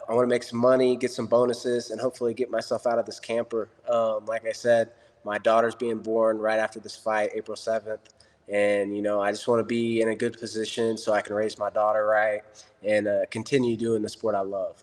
I want to make some money, get some bonuses, and hopefully get myself out of this camper. Like I said, my daughter's being born right after this fight, April 7th. And, I just want to be in a good position so I can raise my daughter right and continue doing the sport I love.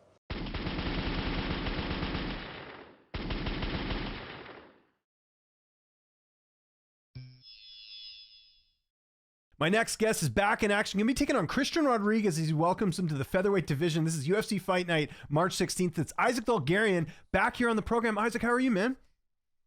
My next guest is back in action. Going to be taking on Christian Rodriguez as he welcomes him to the featherweight division. This is UFC Fight Night, March 16th. It's Issac Dulgarian back here on the program. Issac, how are you, man?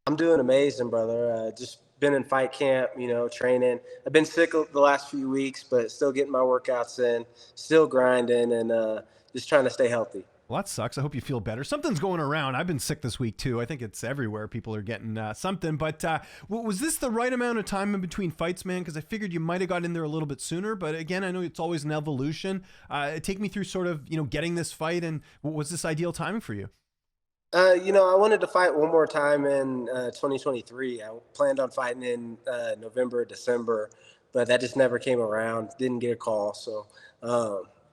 I'm doing amazing, brother. Just been in fight camp, training. I've been sick the last few weeks, but still getting my workouts in, still grinding, and just trying to stay healthy. Well, that sucks. I hope you feel better. Something's going around. I've been sick this week, too. I think it's everywhere. People are getting something. But was this the right amount of time in between fights, man? Because I figured you might have got in there a little bit sooner. But again, I know it's always an evolution. Take me through sort of, getting this fight. And was this ideal timing for you? I wanted to fight one more time in 2023. I planned on fighting in November, December, but that just never came around. Didn't get a call. So,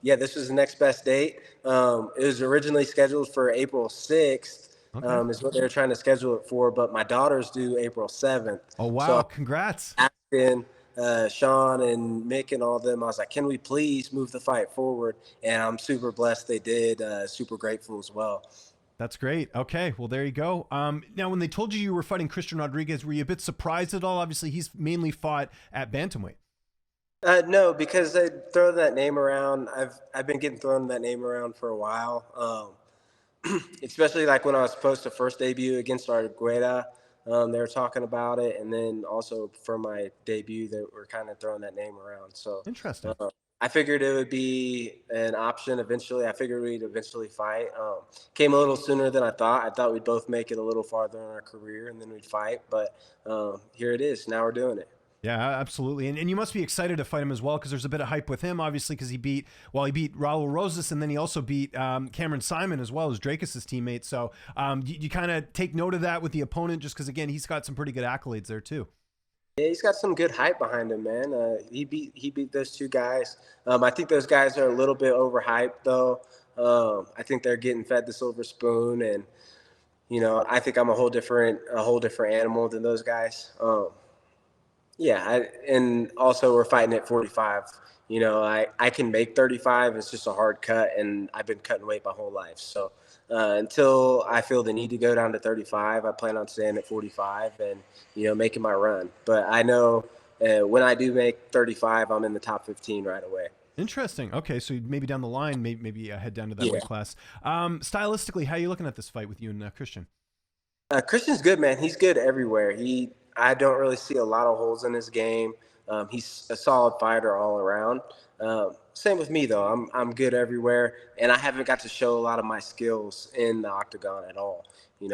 this was the next best date. It was originally scheduled for April 6th, okay. Is what they were trying to schedule it for, but my daughter's due April 7th. Oh, wow. So congrats. Asking Sean and Mick and all of them, I was like, can we please move the fight forward? And I'm super blessed they did, super grateful as well. That's great. Okay, well, there you go. Now, when they told you were fighting Christian Rodriguez, were you a bit surprised at all? Obviously, he's mainly fought at bantamweight. No, because they throw that name around. I've been getting thrown that name around for a while. Especially like when I was supposed to first debut against Argueta, they were talking about it, and then also for my debut, they were kind of throwing that name around. So interesting. I figured it would be an option eventually. I figured we'd eventually fight. Came a little sooner than I thought. I thought we'd both make it a little farther in our career, and then we'd fight. But here it is. Now we're doing it. Yeah, absolutely. And you must be excited to fight him as well, because there's a bit of hype with him, obviously, because he beat Raul Rosas, and then he also beat Cameron Simon as well as Dracus' teammate. So you kind of take note of that with the opponent, just because, again, he's got some pretty good accolades there too. Yeah, he's got some good hype behind him, man. He beat those two guys. I think those guys are a little bit overhyped, though. I think they're getting fed the silver spoon, and I think I'm a whole different animal than those guys. And also we're fighting at 45. I can make 35. It's just a hard cut, and I've been cutting weight my whole life. So until I feel the need to go down to 35, I plan on staying at 45 and, making my run. But I know when I do make 35, I'm in the top 15 right away. Interesting. Okay, so maybe down the line, maybe head down to that weight class. Stylistically, how are you looking at this fight with you and Christian? Christian's good, man. He's good everywhere. I don't really see a lot of holes in his game. He's a solid fighter all around. Same with me, though. I'm good everywhere, and I haven't got to show a lot of my skills in the octagon at all.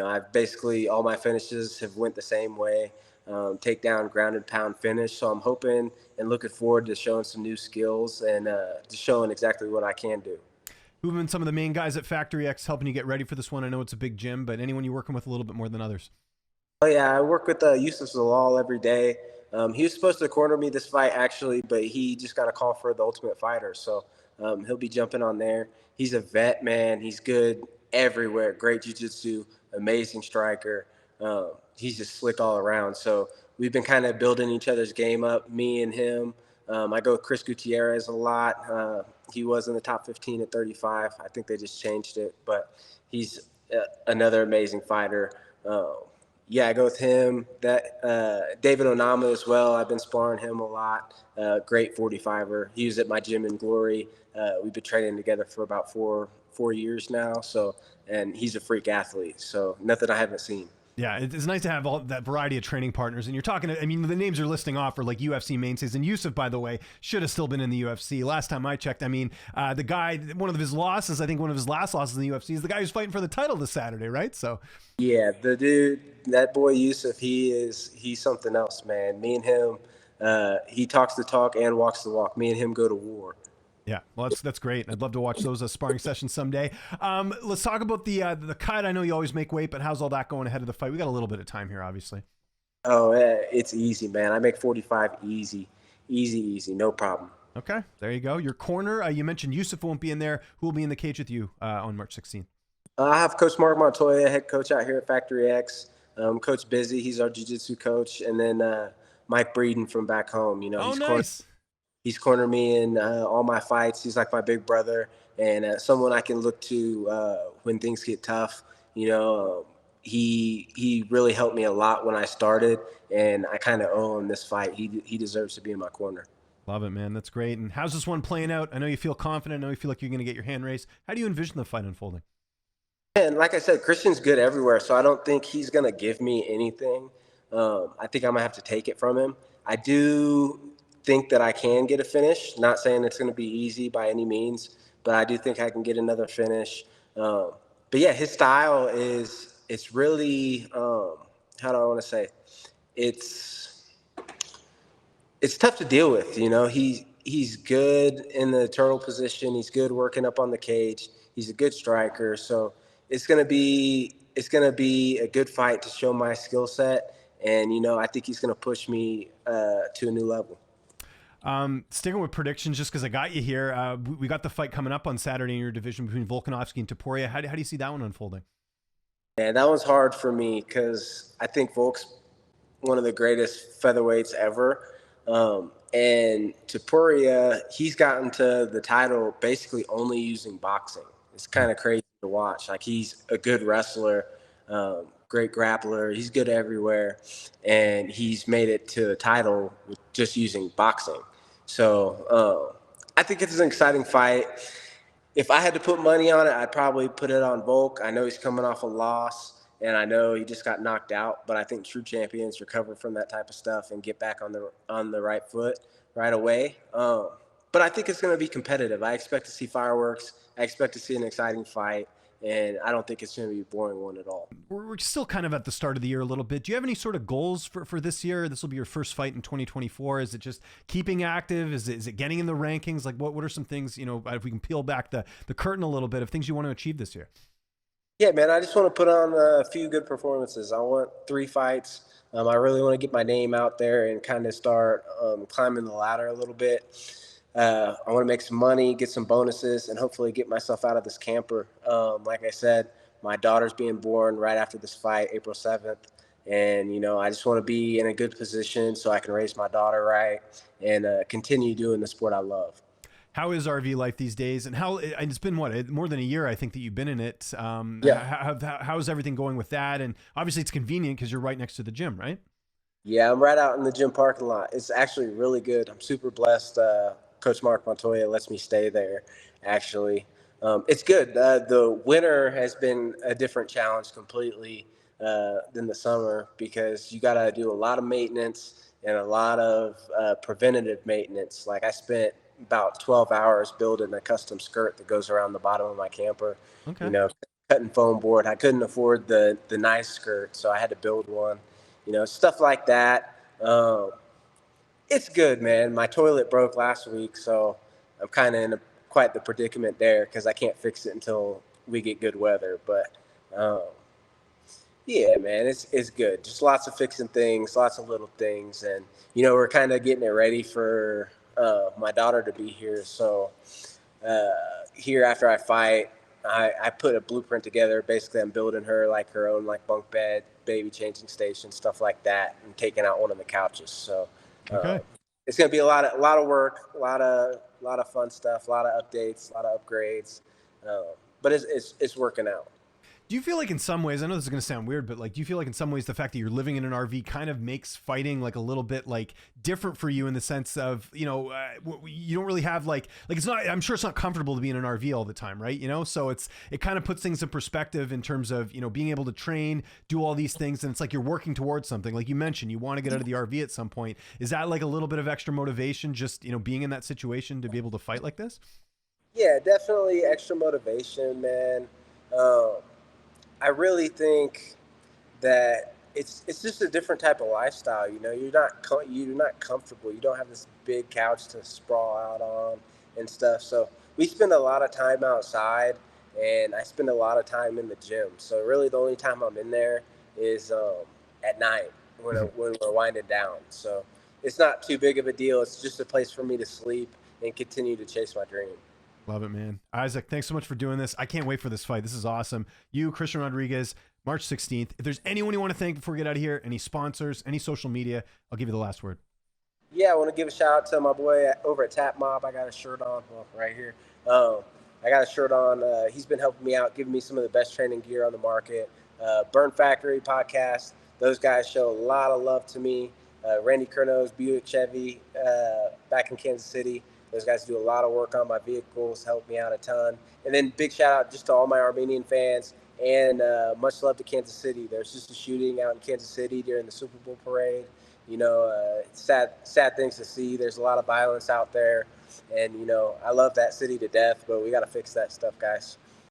I've basically all my finishes have went the same way, takedown, grounded pound finish. So I'm hoping and looking forward to showing some new skills and just showing exactly what I can do. Who have been some of the main guys at Factory X helping you get ready for this one? I know it's a big gym, but anyone you're working with a little bit more than others? Oh, yeah, I work with Yusuf Zalal every day. He was supposed to corner me this fight, actually, but he just got a call for the Ultimate Fighter. So he'll be jumping on there. He's a vet, man. He's good everywhere. Great jiu-jitsu, amazing striker. He's just slick all around. So we've been kind of building each other's game up, me and him. I go with Chris Gutierrez a lot. He was in the top 15 at 35. I think they just changed it, but he's another amazing fighter. I go with him. David Onama as well. I've been sparring him a lot. Great 45er. He was at my gym in Glory. We've been training together for about four years now. So, and he's a freak athlete. So nothing I haven't seen. Yeah, it's nice to have all that variety of training partners. And you're talking, the names you're listing off are like UFC mainstays. And Yusuf, by the way, should have still been in the UFC. Last time I checked, the guy, one of his losses, I think one of his last losses in the UFC is the guy who's fighting for the title this Saturday, right? So, yeah, the dude, that boy Yusuf, he's something else, man. Me and him, he talks the talk and walks the walk. Me and him go to war. Yeah, well, that's great. I'd love to watch those sparring sessions someday. Let's talk about the cut. I know you always make weight, but how's all that going ahead of the fight? We got a little bit of time here, obviously. Oh, it's easy, man. I make 45 easy, no problem. Okay, there you go. Your corner, you mentioned Yusuf won't be in there. Who will be in the cage with you on March 16th? I have Coach Mark Montoya, head coach out here at Factory X. Coach Busy, he's our jiu-jitsu coach, and then Mike Breeden from back home. Oh, nice. He's cornered me in all my fights. He's like my big brother and someone I can look to when things get tough. He really helped me a lot when I started, and I kind of owe him this fight. He deserves to be in my corner. Love it, man. That's great. And how's this one playing out? I know you feel confident. I know you feel like you're going to get your hand raised. How do you envision the fight unfolding? And like I said, Christian's good everywhere, so I don't think he's going to give me anything. I think I'm going to have to take it from him. I do think that I can get a finish. Not saying it's going to be easy by any means, but I do think I can get another finish. But yeah, his style it's really, how do I want to say? It's tough to deal with. He's good in the turtle position. He's good working up on the cage. He's a good striker. So it's gonna be a good fight to show my skill set. And I think he's gonna push me to a new level. Sticking with predictions, just because I got you here, we got the fight coming up on Saturday in your division between Volkanovski and Topuria. How do you see that one unfolding? Yeah, that was hard for me because I think Volk's one of the greatest featherweights ever. And Topuria, he's gotten to the title basically only using boxing. It's kind of crazy to watch. Like, he's a good wrestler, great grappler. He's good everywhere. And he's made it to the title with just using boxing. So I think it's an exciting fight. If I had to put money on it, I'd probably put it on Volk. I know he's coming off a loss, and I know he just got knocked out, but I think true champions recover from that type of stuff and get back on the right foot right away. But I think it's going to be competitive. I expect to see fireworks. I expect to see an exciting fight, and I don't think it's going to be a boring one at all. We're still kind of at the start of the year a little bit. Do you have any sort of goals for this year? This will be your first fight in 2024. Is it just keeping active? Is it getting in the rankings? Like, what are some things, if we can peel back the curtain a little bit of things you want to achieve this year? Yeah, man, I just want to put on a few good performances. I want 3 fights. I really want to get my name out there and kind of start climbing the ladder a little bit. I want to make some money, get some bonuses, and hopefully get myself out of this camper. Like I said, my daughter's being born right after this fight, April 7th. And, I just want to be in a good position so I can raise my daughter right and continue doing the sport I love. How is RV life these days? And it's been more than a year, I think, that you've been in it. Yeah. How's everything going with that? And obviously it's convenient because you're right next to the gym, right? Yeah, I'm right out in the gym parking lot. It's actually really good. I'm super blessed. Coach Mark Montoya lets me stay there, actually. It's good. The winter has been a different challenge completely than the summer because you got to do a lot of maintenance and a lot of preventative maintenance. Like, I spent about 12 hours building a custom skirt that goes around the bottom of my camper. Okay. Cutting foam board. I couldn't afford the nice skirt, so I had to build one. Stuff like that. It's good, man. My toilet broke last week, so I'm kind of in quite the predicament there because I can't fix it until we get good weather. But yeah, man, it's good. Just lots of fixing things, lots of little things, and we're kind of getting it ready for my daughter to be here. So here after I fight, I put a blueprint together. Basically, I'm building her like her own bunk bed, baby changing station, stuff like that, and taking out one of the couches. So Okay. it's gonna be a lot of work, a lot of fun stuff, a lot of updates, a lot of upgrades, but it's working out. Do you feel like in some ways, I know this is going to sound weird, but do you feel like in some ways the fact that you're living in an RV kind of makes fighting a little bit different for you in the sense of, you don't really have it's not, I'm sure it's not comfortable to be in an RV all the time, right? So it kind of puts things in perspective in terms of, being able to train, do all these things. And it's like you're working towards something. Like you mentioned, you want to get out of the RV at some point. Is that a little bit of extra motivation, just, being in that situation to be able to fight like this? Yeah, definitely extra motivation, man. I really think that it's just a different type of lifestyle. You're not comfortable. You don't have this big couch to sprawl out on and stuff. So we spend a lot of time outside, and I spend a lot of time in the gym. So really, the only time I'm in there is at night when we're winding down. So it's not too big of a deal. It's just a place for me to sleep and continue to chase my dream. Love it, man. Isaac, thanks so much for doing this. I can't wait for this fight. This is awesome. You, Christian Rodriguez, March 16th. If there's anyone you want to thank before we get out of here, any sponsors, any social media, I'll give you the last word. Yeah, I want to give a shout out to my boy over at Tap Mob. I got a shirt on, well, right here. I got a shirt on. He's been helping me out, giving me some of the best training gear on the market. Burn Factory podcast. Those guys show a lot of love to me. Randy Kernos, Buick Chevy, back in Kansas City. Those guys do a lot of work on my vehicles, help me out a ton. And then big shout out just to all my Armenian fans, and much love to Kansas City. There's just a shooting out in Kansas City during the Super Bowl parade. Sad things to see. There's a lot of violence out there, and I love that city to death, but we got to fix that stuff, guys.